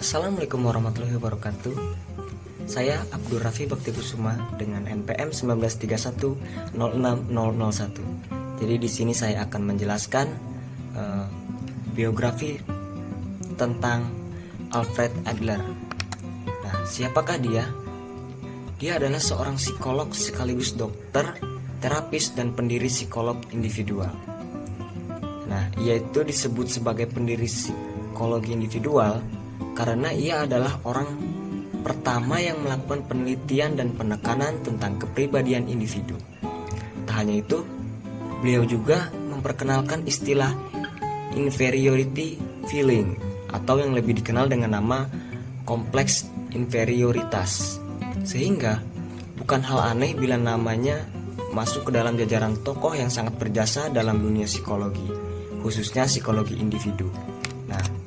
Assalamualaikum warahmatullahi wabarakatuh. Saya Abdul Rafi Bakti Kusuma dengan NPM 193106001. Jadi di sini saya akan menjelaskan biografi tentang Alfred Adler. Nah, siapakah dia? Dia adalah seorang psikolog sekaligus dokter, terapis dan pendiri psikolog individual. Nah, ia itu disebut sebagai pendiri psikologi individual karena ia adalah orang pertama yang melakukan penelitian dan penekanan tentang kepribadian individu. Tak hanya itu, beliau juga memperkenalkan istilah inferiority feeling atau yang lebih dikenal dengan nama kompleks inferioritas. Sehingga bukan hal aneh bila namanya masuk ke dalam jajaran tokoh yang sangat berjasa dalam dunia psikologi, khususnya psikologi individu. Nah,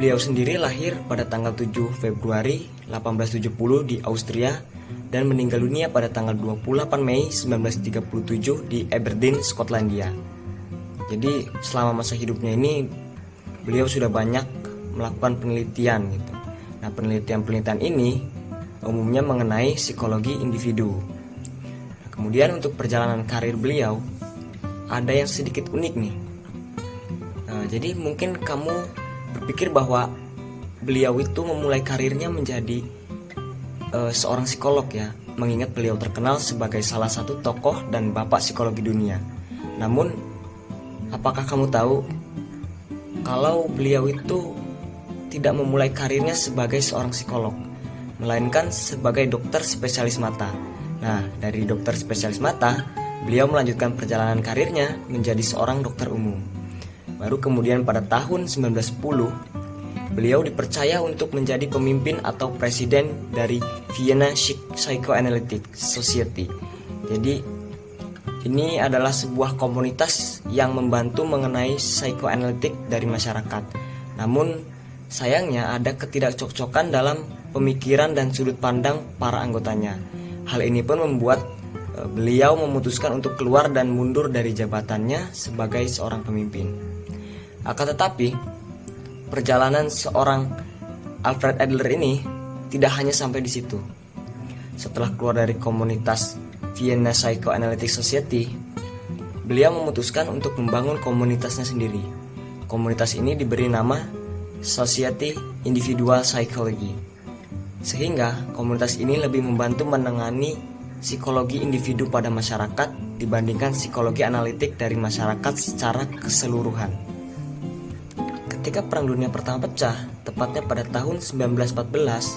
beliau sendiri lahir pada tanggal 7 Februari 1870 di Austria dan meninggal dunia pada tanggal 28 Mei 1937 di Aberdeen, Skotlandia. Jadi selama masa hidupnya ini beliau sudah banyak melakukan penelitian gitu. Nah, penelitian-penelitian ini umumnya mengenai psikologi individu. Nah, kemudian untuk perjalanan karir beliau ada yang sedikit unik nih. Jadi mungkin kamu berpikir bahwa beliau itu memulai karirnya menjadi seorang psikolog ya, mengingat beliau terkenal sebagai salah satu tokoh dan bapak psikologi dunia. Namun, apakah kamu tahu kalau beliau itu tidak memulai karirnya sebagai seorang psikolog, melainkan sebagai dokter spesialis mata. Nah, dari dokter spesialis mata, beliau melanjutkan perjalanan karirnya menjadi seorang dokter umum. Baru kemudian pada tahun 1910, beliau dipercaya untuk menjadi pemimpin atau presiden dari Vienna Psychoanalytic Society. Jadi, ini adalah sebuah komunitas yang membantu mengenai psychoanalytic dari masyarakat. Namun, sayangnya ada ketidakcocokan dalam pemikiran dan sudut pandang para anggotanya. Hal ini pun membuat beliau memutuskan untuk keluar dan mundur dari jabatannya sebagai seorang pemimpin. Akan tetapi, perjalanan seorang Alfred Adler ini tidak hanya sampai di situ. Setelah keluar dari komunitas Vienna Psychoanalytic Society, beliau memutuskan untuk membangun komunitasnya sendiri. Komunitas ini diberi nama Society Individual Psychology. Sehingga komunitas ini lebih membantu menangani psikologi individu pada masyarakat dibandingkan psikologi analitik dari masyarakat secara keseluruhan. Ketika Perang Dunia Pertama pecah, tepatnya pada tahun 1914,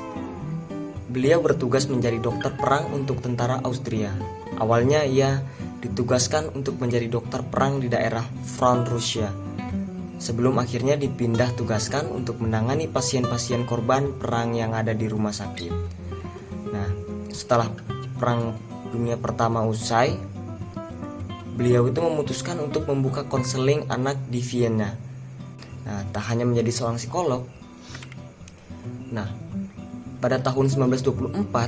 beliau bertugas menjadi dokter perang untuk tentara Austria. Awalnya ia ditugaskan untuk menjadi dokter perang di daerah Front Rusia, sebelum akhirnya dipindah tugaskan untuk menangani pasien-pasien korban perang yang ada di rumah sakit. Nah, setelah Perang Dunia Pertama usai, beliau itu memutuskan untuk membuka konseling anak di Vienna. Nah, tak hanya menjadi seorang psikolog. Nah, pada tahun 1924,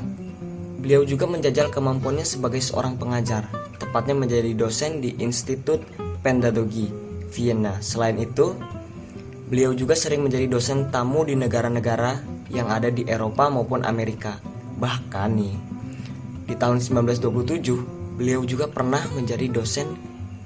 beliau juga menjajal kemampuannya sebagai seorang pengajar, tepatnya menjadi dosen di Institut Pedagogi Vienna. Selain itu, beliau juga sering menjadi dosen tamu di negara-negara yang ada di Eropa maupun Amerika. Bahkan nih, di tahun 1927, beliau juga pernah menjadi dosen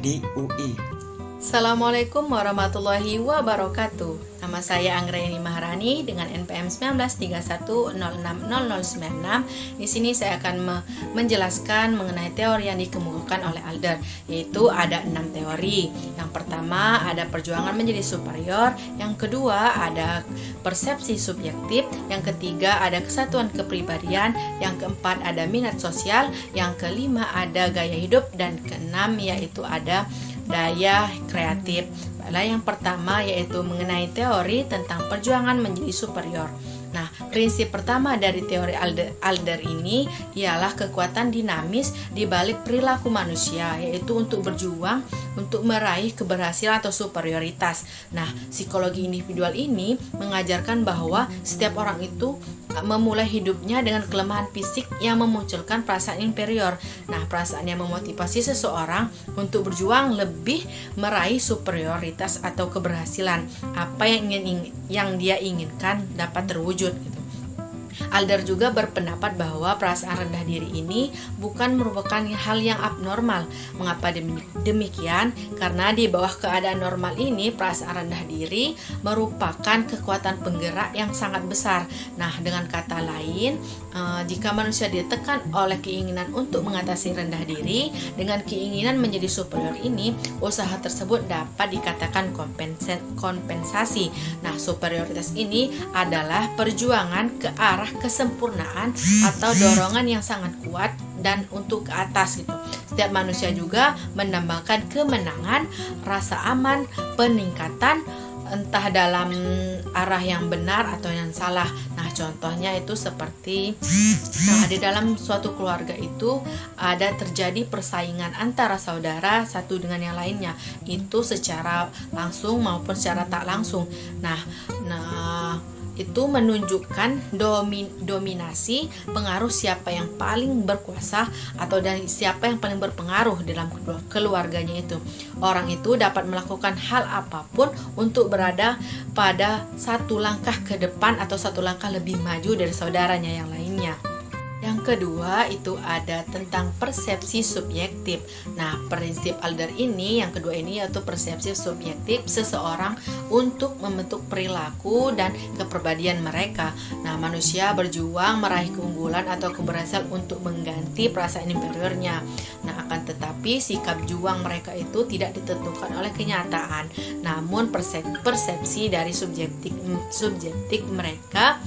di UI. Assalamualaikum warahmatullahi wabarakatuh. Nama saya Anggraini Maharani dengan NPM 19310600096. Di sini saya akan menjelaskan mengenai teori yang dikemukakan oleh Adler, yaitu ada 6 teori. Yang pertama ada perjuangan menjadi superior, yang kedua ada persepsi subjektif, yang ketiga ada kesatuan kepribadian, yang keempat ada minat sosial, yang kelima ada gaya hidup, dan keenam yaitu ada daya kreatif. Baiklah, yang pertama yaitu mengenai teori tentang perjuangan menjadi superior. Nah, prinsip pertama dari teori Adler ini ialah kekuatan dinamis di balik perilaku manusia, yaitu untuk berjuang untuk meraih keberhasilan atau superioritas. Nah, psikologi individual ini mengajarkan bahwa setiap orang itu memulai hidupnya dengan kelemahan fisik yang memunculkan perasaan inferior. Nah, perasaan yang memotivasi seseorang untuk berjuang lebih meraih superioritas atau keberhasilan. Apa yang dia inginkan dapat terwujud gitu. Adler juga berpendapat bahwa perasaan rendah diri ini bukan merupakan hal yang abnormal. Mengapa demikian? Karena di bawah keadaan normal ini, perasaan rendah diri merupakan kekuatan penggerak yang sangat besar. Nah, dengan kata lain, jika manusia ditekan oleh keinginan untuk mengatasi rendah diri dengan keinginan menjadi superior ini, usaha tersebut dapat dikatakan kompensasi. Nah, superioritas ini adalah perjuangan ke arah kesempurnaan atau dorongan yang sangat kuat dan untuk ke atas gitu. Setiap manusia juga mendambakan kemenangan, rasa aman, peningkatan entah dalam arah yang benar atau yang salah. Nah, contohnya itu seperti di dalam suatu keluarga itu ada terjadi persaingan antara saudara satu dengan yang lainnya, itu secara langsung maupun secara tak langsung. Nah itu menunjukkan dominasi pengaruh siapa yang paling berkuasa atau dari siapa yang paling berpengaruh dalam keluarganya itu. Orang itu dapat melakukan hal apapun untuk berada pada satu langkah ke depan atau satu langkah lebih maju dari saudaranya yang lainnya. Yang kedua itu ada tentang persepsi subjektif. Nah, prinsip Adler ini yang kedua ini yaitu persepsi subjektif seseorang untuk membentuk perilaku dan kepribadian mereka. Nah, manusia berjuang meraih keunggulan atau keberhasilan untuk mengganti perasaan inferiornya. Nah, akan tetapi sikap juang mereka itu tidak ditentukan oleh kenyataan, namun persepsi dari subjektif mereka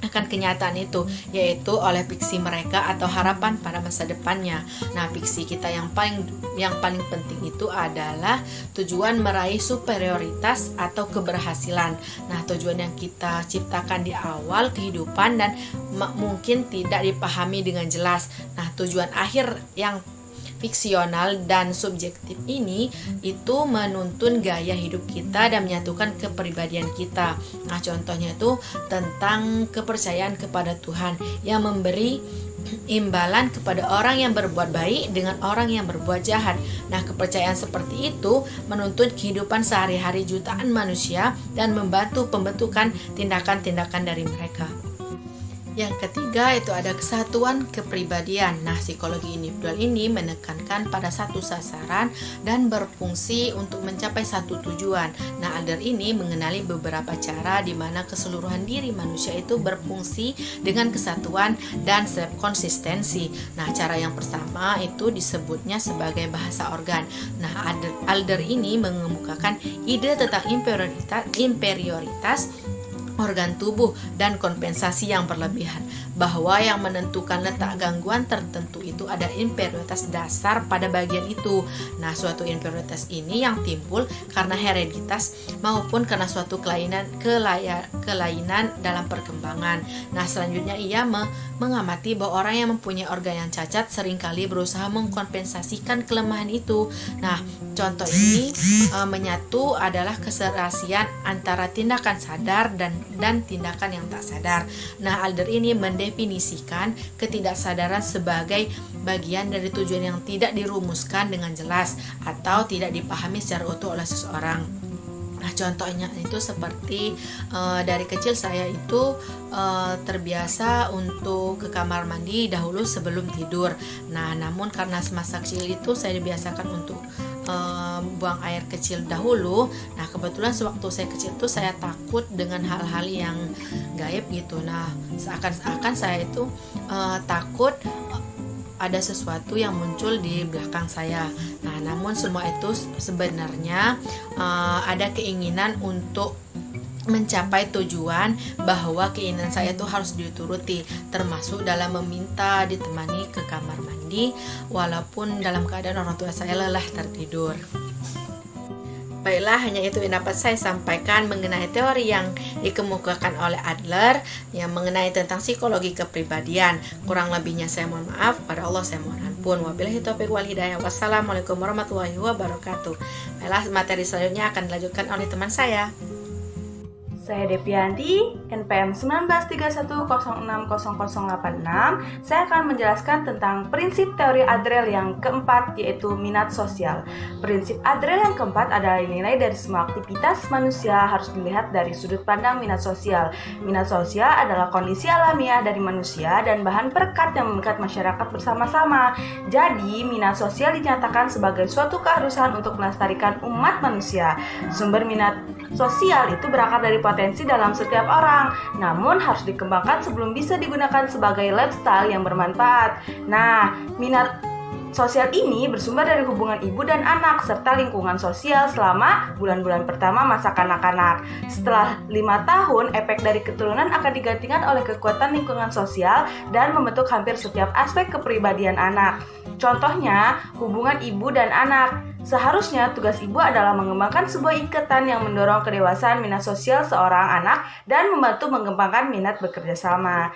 akan kenyataan itu, yaitu oleh fiksi mereka atau harapan pada masa depannya. Nah, fiksi kita yang paling penting itu adalah tujuan meraih superioritas atau keberhasilan. Nah, tujuan yang kita ciptakan di awal kehidupan dan mungkin tidak dipahami dengan jelas. Nah, tujuan akhir yang fiksional dan subjektif ini itu menuntun gaya hidup kita dan menyatukan kepribadian kita. Nah, contohnya itu tentang kepercayaan kepada Tuhan yang memberi imbalan kepada orang yang berbuat baik dengan orang yang berbuat jahat. Nah, kepercayaan seperti itu menuntun kehidupan sehari-hari jutaan manusia dan membantu pembentukan tindakan-tindakan dari mereka. Yang ketiga itu ada kesatuan kepribadian. Nah, psikologi individual ini menekankan pada satu sasaran dan berfungsi untuk mencapai satu tujuan. Nah, Adler ini mengenali beberapa cara di mana keseluruhan diri manusia itu berfungsi dengan kesatuan dan konsistensi. Nah, cara yang pertama itu disebutnya sebagai bahasa organ. Nah, Adler ini mengemukakan ide tentang inferioritas organ tubuh dan kompensasi yang berlebihan, bahwa yang menentukan letak gangguan tertentu itu ada inferioritas dasar pada bagian itu. Nah, suatu inferioritas ini yang timbul karena hereditas maupun karena suatu kelainan dalam perkembangan. Nah, selanjutnya ia mengamati bahwa orang yang mempunyai organ yang cacat seringkali berusaha mengkompensasikan kelemahan itu. Nah, contoh ini menyatu adalah keserasian antara tindakan sadar dan tindakan yang tak sadar. Nah, Adler ini mendefinisikan ketidaksadaran sebagai bagian dari tujuan yang tidak dirumuskan dengan jelas atau tidak dipahami secara utuh oleh seseorang. Nah, contohnya itu seperti dari kecil saya itu terbiasa untuk ke kamar mandi dahulu sebelum tidur. Nah, namun karena semasa kecil itu saya dibiasakan untuk buang air kecil dahulu. Nah, kebetulan sewaktu saya kecil itu saya takut dengan hal-hal yang gaib gitu. Nah, seakan-akan saya itu takut ada sesuatu yang muncul di belakang saya. Nah, namun semua itu sebenarnya ada keinginan untuk mencapai tujuan, bahwa keinginan saya itu harus dituruti, termasuk dalam meminta ditemani ke kamar mandi walaupun dalam keadaan orang tua saya lelah tertidur. Baiklah, hanya itu yang dapat saya sampaikan mengenai teori yang dikemukakan oleh Adler yang mengenai tentang psikologi kepribadian. Kurang lebihnya saya mohon maaf, pada Allah saya mohon ampun. Wabillahi taufiq wal hidayah. Wassalamualaikum warahmatullahi wabarakatuh. Baiklah, materi selanjutnya akan dilanjutkan oleh teman saya. Saya Depianti, NPM 1931060086. Saya akan menjelaskan tentang prinsip teori Adrel yang keempat, yaitu minat sosial. Prinsip Adrel yang keempat adalah nilai dari semua aktivitas manusia harus dilihat dari sudut pandang minat sosial. Minat sosial adalah kondisi alamiah dari manusia dan bahan perekat yang mengikat masyarakat bersama-sama. Jadi, minat sosial dinyatakan sebagai suatu keharusan untuk melestarikan umat manusia. Sumber minat sosial itu berakar dari potensi dalam setiap orang, namun harus dikembangkan sebelum bisa digunakan sebagai lifestyle yang bermanfaat. Nah, minat sosial ini bersumber dari hubungan ibu dan anak serta lingkungan sosial selama bulan-bulan pertama masa kanak-kanak. Setelah 5 tahun, efek dari keturunan akan digantikan oleh kekuatan lingkungan sosial dan membentuk hampir setiap aspek kepribadian anak. Contohnya, hubungan ibu dan anak. Seharusnya tugas ibu adalah mengembangkan sebuah ikatan yang mendorong kedewasaan minat sosial seorang anak dan membantu mengembangkan minat bekerja sama.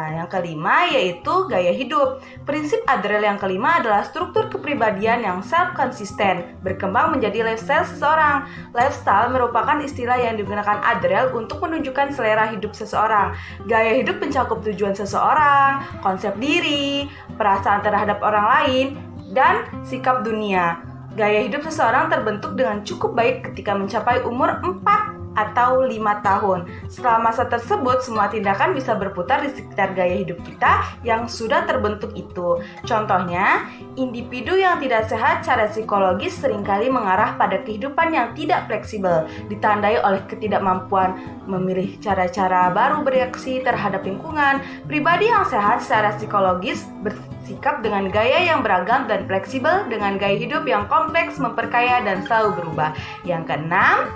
Yang kelima yaitu gaya hidup. Prinsip Adrel yang kelima adalah struktur kepribadian yang self-konsisten, berkembang menjadi lifestyle seseorang. Lifestyle merupakan istilah yang digunakan Adrel untuk menunjukkan selera hidup seseorang. Gaya hidup mencakup tujuan seseorang, konsep diri, perasaan terhadap orang lain, dan sikap dunia. Gaya hidup seseorang terbentuk dengan cukup baik ketika mencapai umur 4 atau 5 tahun. Setelah masa tersebut, semua tindakan bisa berputar di sekitar gaya hidup kita yang sudah terbentuk itu. Contohnya, individu yang tidak sehat secara psikologis seringkali mengarah pada kehidupan yang tidak fleksibel, ditandai oleh ketidakmampuan memilih cara-cara baru bereaksi terhadap lingkungan. Pribadi yang sehat secara psikologis bersikap dengan gaya yang beragam dan fleksibel, dengan gaya hidup yang kompleks, memperkaya, dan selalu berubah. Yang keenam,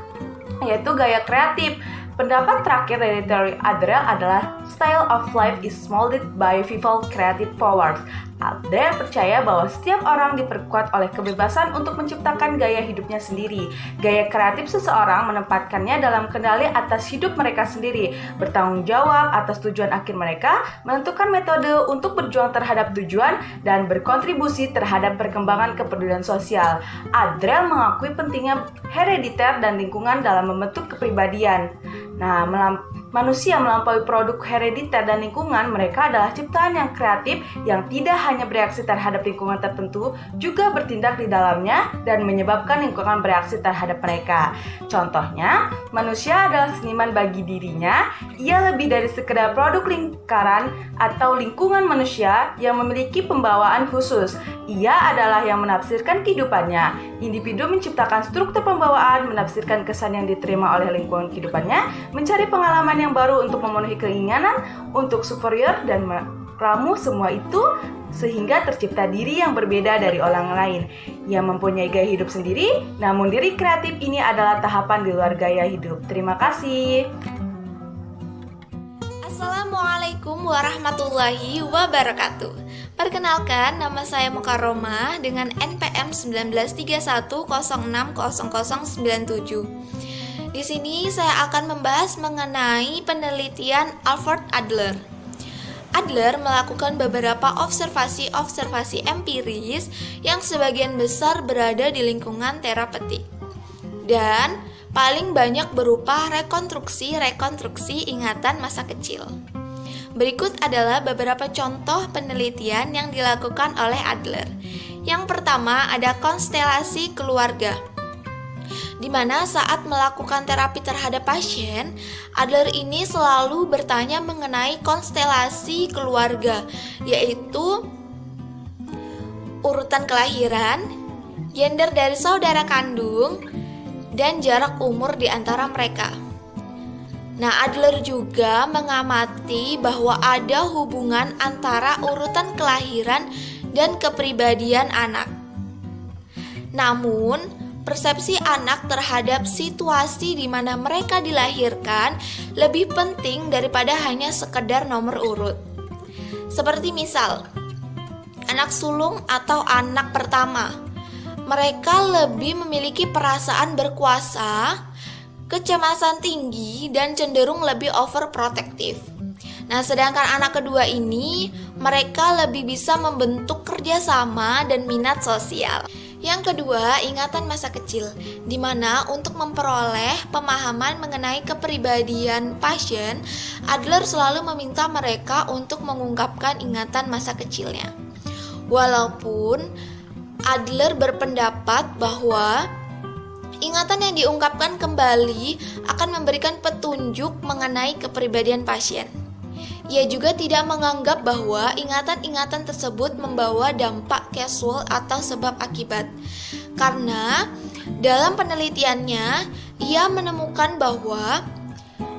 yaitu gaya kreatif. Pendapat terakhir dari teori Adrel adalah style of life is molded by people creative powers. Adrel percaya bahwa setiap orang diperkuat oleh kebebasan untuk menciptakan gaya hidupnya sendiri. Gaya kreatif seseorang menempatkannya dalam kendali atas hidup mereka sendiri, bertanggung jawab atas tujuan akhir mereka, menentukan metode untuk berjuang terhadap tujuan, dan berkontribusi terhadap perkembangan kepedulian sosial. Adrel mengakui pentingnya herediter dan lingkungan dalam membentuk kepribadian. Nah, manusia melampaui produk herediter dan lingkungan, mereka adalah ciptaan yang kreatif yang tidak hanya bereaksi terhadap lingkungan tertentu, juga bertindak di dalamnya dan menyebabkan lingkungan bereaksi terhadap mereka. Contohnya, manusia adalah seniman bagi dirinya. Ia lebih dari sekedar produk lingkaran atau lingkungan manusia yang memiliki pembawaan khusus. Ia adalah yang menafsirkan kehidupannya. Individu menciptakan struktur pembawaan, menafsirkan kesan yang diterima oleh lingkungan kehidupannya, mencari pengalaman yang baru untuk memenuhi keinginan untuk superior, dan meramu semua itu sehingga tercipta diri yang berbeda dari orang lain yang mempunyai gaya hidup sendiri. Namun diri kreatif ini adalah tahapan di luar gaya hidup. Terima kasih. Assalamualaikum warahmatullahi wabarakatuh. Perkenalkan, nama saya Mukarromah dengan NPM 1931060097. Di sini saya akan membahas mengenai penelitian Alfred Adler. Adler melakukan beberapa observasi empiris yang sebagian besar berada di lingkungan terapeutik dan paling banyak berupa rekonstruksi ingatan masa kecil. Berikut adalah beberapa contoh penelitian yang dilakukan oleh Adler. Yang pertama ada konstelasi keluarga, di mana saat melakukan terapi terhadap pasien, Adler ini selalu bertanya mengenai konstelasi keluarga, yaitu urutan kelahiran, gender dari saudara kandung, dan jarak umur di antara mereka. Nah, Adler juga mengamati bahwa ada hubungan antara urutan kelahiran dan kepribadian anak. Namun, persepsi anak terhadap situasi di mana mereka dilahirkan lebih penting daripada hanya sekedar nomor urut. Seperti misal, anak sulung atau anak pertama. Mereka lebih memiliki perasaan berkuasa, kecemasan tinggi, dan cenderung lebih overprotective. Nah, sedangkan anak kedua ini, mereka lebih bisa membentuk kerjasama dan minat sosial. Yang kedua, ingatan masa kecil, di mana untuk memperoleh pemahaman mengenai kepribadian pasien, Adler selalu meminta mereka untuk mengungkapkan ingatan masa kecilnya. Walaupun Adler berpendapat bahwa ingatan yang diungkapkan kembali akan memberikan petunjuk mengenai kepribadian pasien. Ia juga tidak menganggap bahwa ingatan-ingatan tersebut membawa dampak kausal atau sebab akibat. Karena dalam penelitiannya, ia menemukan bahwa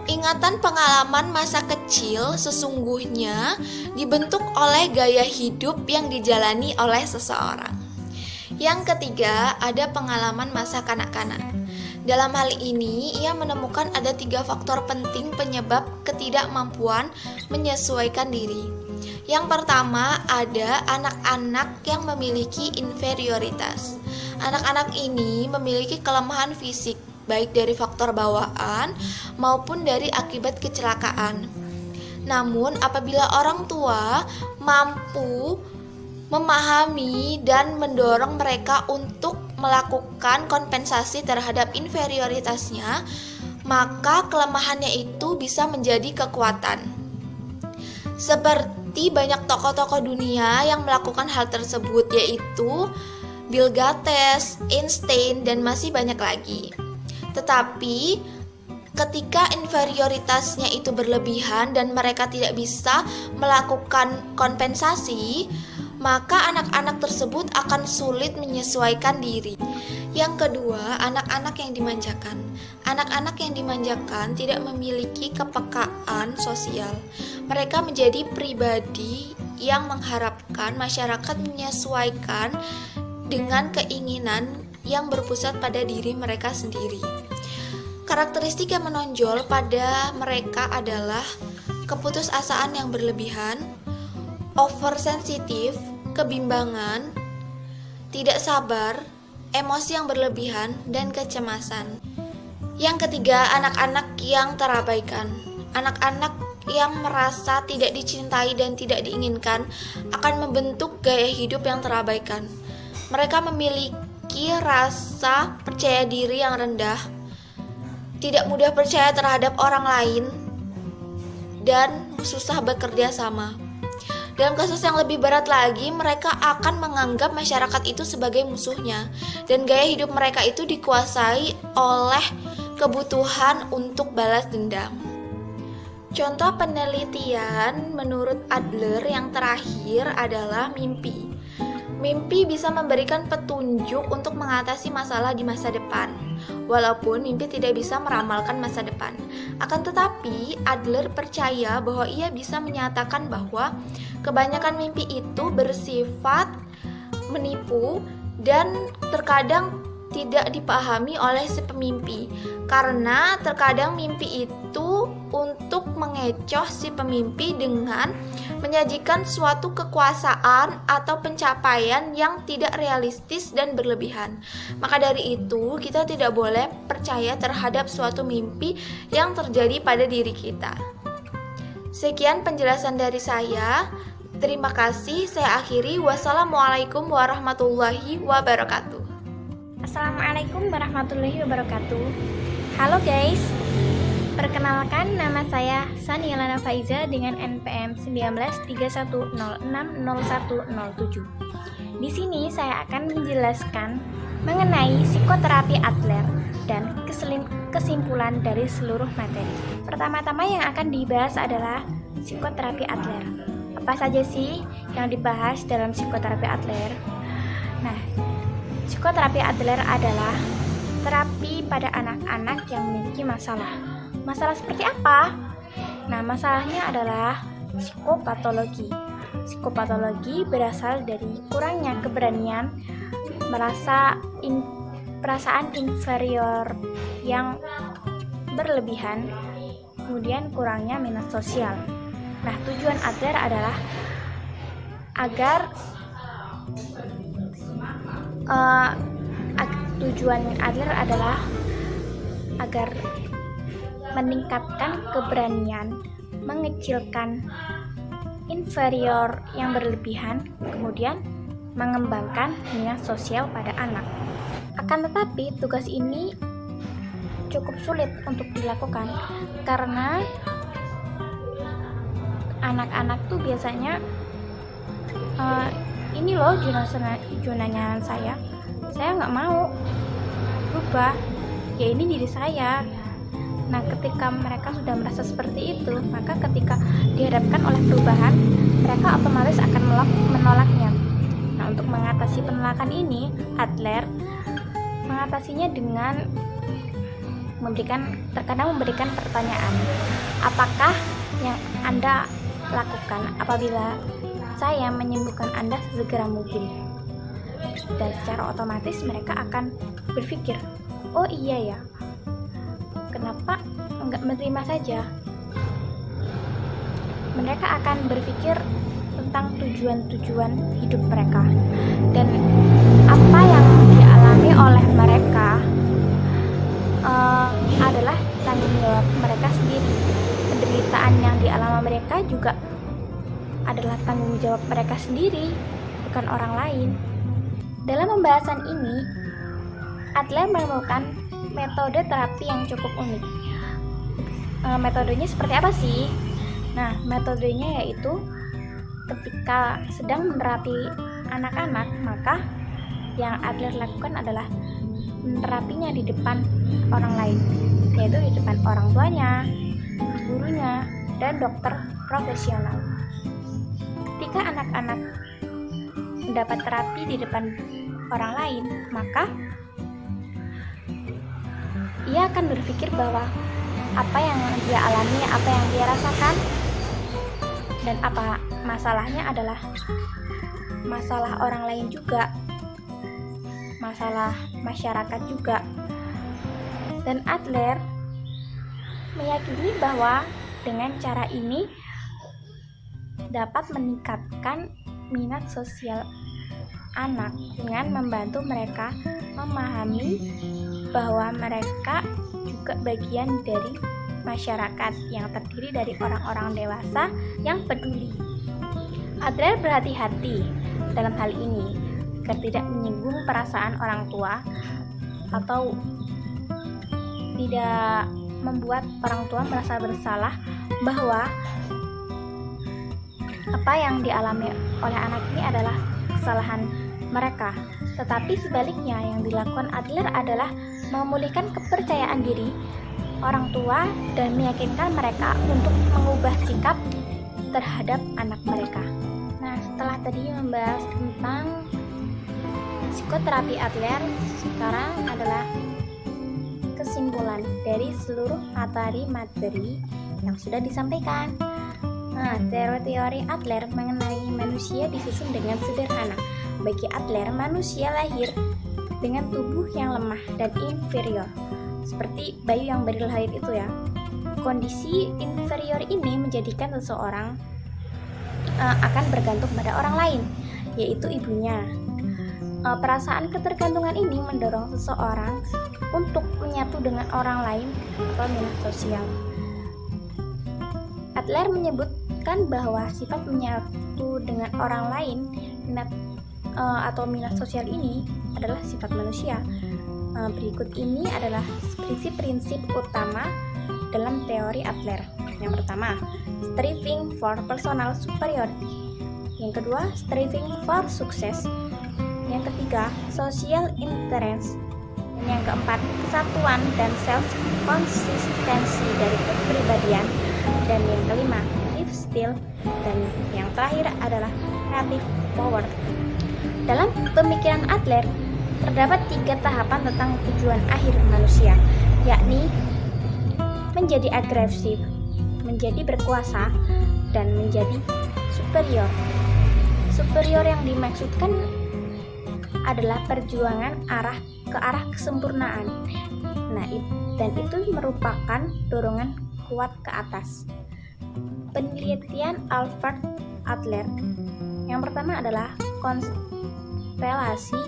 ingatan pengalaman masa kecil sesungguhnya dibentuk oleh gaya hidup yang dijalani oleh seseorang. Yang ketiga, ada pengalaman masa kanak-kanak. Dalam hal ini, ia menemukan ada 3 faktor penting penyebab ketidakmampuan menyesuaikan diri. Yang pertama, ada anak-anak yang memiliki inferioritas. Anak-anak ini memiliki kelemahan fisik, baik dari faktor bawaan maupun dari akibat kecelakaan. Namun, apabila orang tua mampu memahami dan mendorong mereka untuk melakukan kompensasi terhadap inferioritasnya, maka kelemahannya itu bisa menjadi kekuatan. Seperti banyak tokoh-tokoh dunia yang melakukan hal tersebut, yaitu Bill Gates, Einstein, dan masih banyak lagi. Tetapi ketika inferioritasnya itu berlebihan dan mereka tidak bisa melakukan kompensasi, maka anak-anak tersebut akan sulit menyesuaikan diri. Yang kedua, anak-anak yang dimanjakan. Anak-anak yang dimanjakan tidak memiliki kepekaan sosial. Mereka menjadi pribadi yang mengharapkan masyarakat menyesuaikan dengan keinginan yang berpusat pada diri mereka sendiri. Karakteristik yang menonjol pada mereka adalah keputusasaan yang berlebihan, oversensitif, kebimbangan, tidak sabar, emosi yang berlebihan, dan kecemasan. Yang ketiga, anak-anak yang terabaikan. Anak-anak yang merasa tidak dicintai dan tidak diinginkan akan membentuk gaya hidup yang terabaikan. Mereka memiliki rasa percaya diri yang rendah, tidak mudah percaya terhadap orang lain, dan susah bekerja sama. Dalam kasus yang lebih berat lagi, mereka akan menganggap masyarakat itu sebagai musuhnya, dan gaya hidup mereka itu dikuasai oleh kebutuhan untuk balas dendam. Contoh penelitian menurut Adler yang terakhir adalah mimpi. Mimpi bisa memberikan petunjuk untuk mengatasi masalah di masa depan, walaupun mimpi tidak bisa meramalkan masa depan. Akan tetapi, Adler percaya bahwa ia bisa menyatakan bahwa kebanyakan mimpi itu bersifat menipu dan terkadang tidak dipahami oleh si pemimpi, karena terkadang mimpi itu untuk mengecoh si pemimpi dengan menyajikan suatu kekuasaan atau pencapaian yang tidak realistis dan berlebihan. Maka dari itu, kita tidak boleh percaya terhadap suatu mimpi yang terjadi pada diri kita. Sekian penjelasan dari saya. Terima kasih, saya akhiri. Wassalamualaikum warahmatullahi wabarakatuh. Assalamualaikum warahmatullahi wabarakatuh. Halo guys, perkenalkan nama saya Sanielana Faiza dengan NPM 1931060107. Di sini saya akan menjelaskan mengenai psikoterapi Adler dan kesimpulan dari seluruh materi. Pertama-tama yang akan dibahas adalah psikoterapi Adler. Apa saja sih yang dibahas dalam psikoterapi Adler? Nah, psikoterapi Adler adalah terapi pada anak-anak yang memiliki masalah. Masalah seperti apa? Nah, masalahnya adalah psikopatologi. Psikopatologi berasal dari kurangnya keberanian, perasaan inferior yang berlebihan, kemudian kurangnya minat sosial. Nah, tujuan Adler adalah agar meningkatkan keberanian, mengecilkan inferior yang berlebihan, kemudian mengembangkan minat sosial pada anak. Akan tetapi, tugas ini cukup sulit untuk dilakukan karena anak-anak tuh biasanya ini loh zona saya nggak mau berubah, ya ini diri saya. Nah, ketika mereka sudah merasa seperti itu, maka ketika dihadapkan oleh perubahan, mereka otomatis akan menolaknya. Nah, untuk mengatasi penolakan ini, Adler mengatasinya dengan terkadang memberikan pertanyaan, apakah yang Anda lakukan apabila saya menyembuhkan Anda sesegera mungkin? Dan secara otomatis mereka akan berpikir, oh iya ya, kenapa enggak menerima saja? Mereka akan berpikir tentang tujuan-tujuan hidup mereka dan apa yang dialami oleh mereka adalah tanggung jawab mereka sendiri. Penderitaan yang dialami mereka juga adalah tanggung jawab mereka sendiri, bukan orang lain. Dalam pembahasan ini, Adler menemukan metode terapi yang cukup unik. Metodenya seperti apa sih? Nah, metodenya yaitu ketika sedang menerapi anak-anak, maka yang Adler lakukan adalah menerapinya di depan orang lain, yaitu di depan orang tuanya, gurunya, dan dokter profesional. Ketika anak-anak mendapat terapi di depan orang lain, maka ia akan berpikir bahwa apa yang dia alami, apa yang dia rasakan, dan apa masalahnya adalah masalah orang lain juga, masalah masyarakat juga. Dan Adler meyakini bahwa dengan cara ini dapat meningkatkan minat sosial anak dengan membantu mereka memahami bahwa mereka juga bagian dari masyarakat yang terdiri dari orang-orang dewasa yang peduli. Adler berhati-hati dalam hal ini agar tidak menyinggung perasaan orang tua atau tidak membuat orang tua merasa bersalah bahwa apa yang dialami oleh anak ini adalah kesalahan mereka. Tetapi sebaliknya, yang dilakukan Adler adalah memulihkan kepercayaan diri orang tua dan meyakinkan mereka untuk mengubah sikap terhadap anak mereka. Nah, setelah tadi membahas tentang psikoterapi Adler, sekarang adalah kesimpulan dari seluruh materi yang sudah disampaikan. Nah, teori Adler mengenai manusia disusun dengan sederhana. Bagi Adler, manusia lahir dengan tubuh yang lemah dan inferior, seperti bayi yang baru lahir itu ya. Kondisi inferior ini menjadikan seseorang akan bergantung pada orang lain, yaitu ibunya. Perasaan ketergantungan ini mendorong seseorang untuk menyatu dengan orang lain atau minat sosial. Adler menyebutkan bahwa sifat menyatu dengan orang lain atau minat sosial ini adalah sifat manusia. Berikut ini adalah prinsip-prinsip utama dalam teori Adler. Yang pertama, striving for personal superiority. Yang kedua, striving for success. Yang ketiga, social interest. Yang keempat, kesatuan dan self-konsistensi dari kepribadian. Dan yang kelima, life skill. Dan yang terakhir adalah creative power. Dalam pemikiran Adler, terdapat 3 tahapan tentang tujuan akhir manusia, yakni menjadi agresif, menjadi berkuasa, dan menjadi superior. Superior yang dimaksudkan adalah perjuangan ke arah kesempurnaan. Nah, dan itu merupakan dorongan kuat ke atas. Penelitian Albert Adler yang pertama adalah konstelasi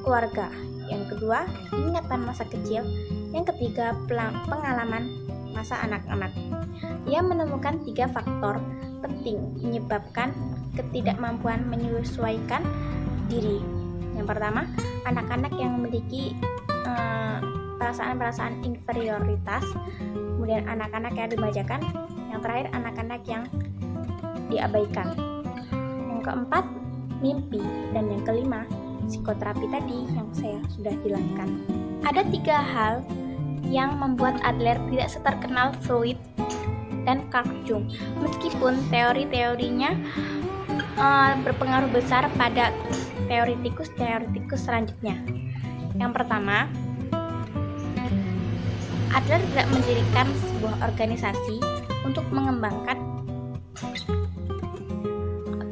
keluarga, yang kedua ingatan masa kecil, yang ketiga pengalaman masa anak-anak. Ia menemukan 3 faktor penting menyebabkan ketidakmampuan menyesuaikan diri. Yang pertama, anak-anak yang memiliki perasaan-perasaan inferioritas, kemudian anak-anak yang dibajakan, yang terakhir anak-anak yang diabaikan. Yang keempat, mimpi, dan yang kelima, psikoterapi tadi yang saya sudah jelaskan. Ada 3 hal yang membuat Adler tidak seterkenal Freud dan Carl Jung, meskipun teori-teorinya berpengaruh besar pada teoritikus selanjutnya. Yang pertama, Adler tidak mendirikan sebuah organisasi untuk mengembangkan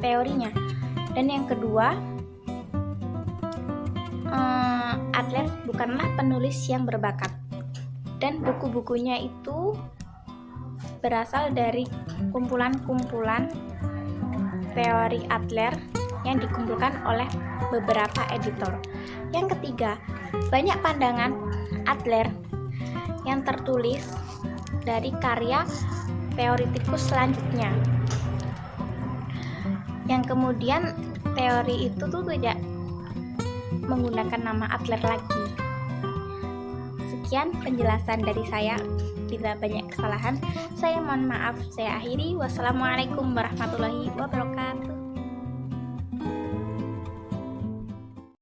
teorinya. Dan yang kedua, Adler bukanlah penulis yang berbakat, dan buku-bukunya itu berasal dari kumpulan-kumpulan teori Adler yang dikumpulkan oleh beberapa editor. Yang ketiga, banyak pandangan Adler yang tertulis dari karya teoritikus selanjutnya, yang kemudian teori itu tuh tidak menggunakan nama Adler lagi. Sekian penjelasan dari saya. Bila banyak kesalahan, saya mohon maaf. Saya akhiri. Wassalamualaikum warahmatullahi wabarakatuh.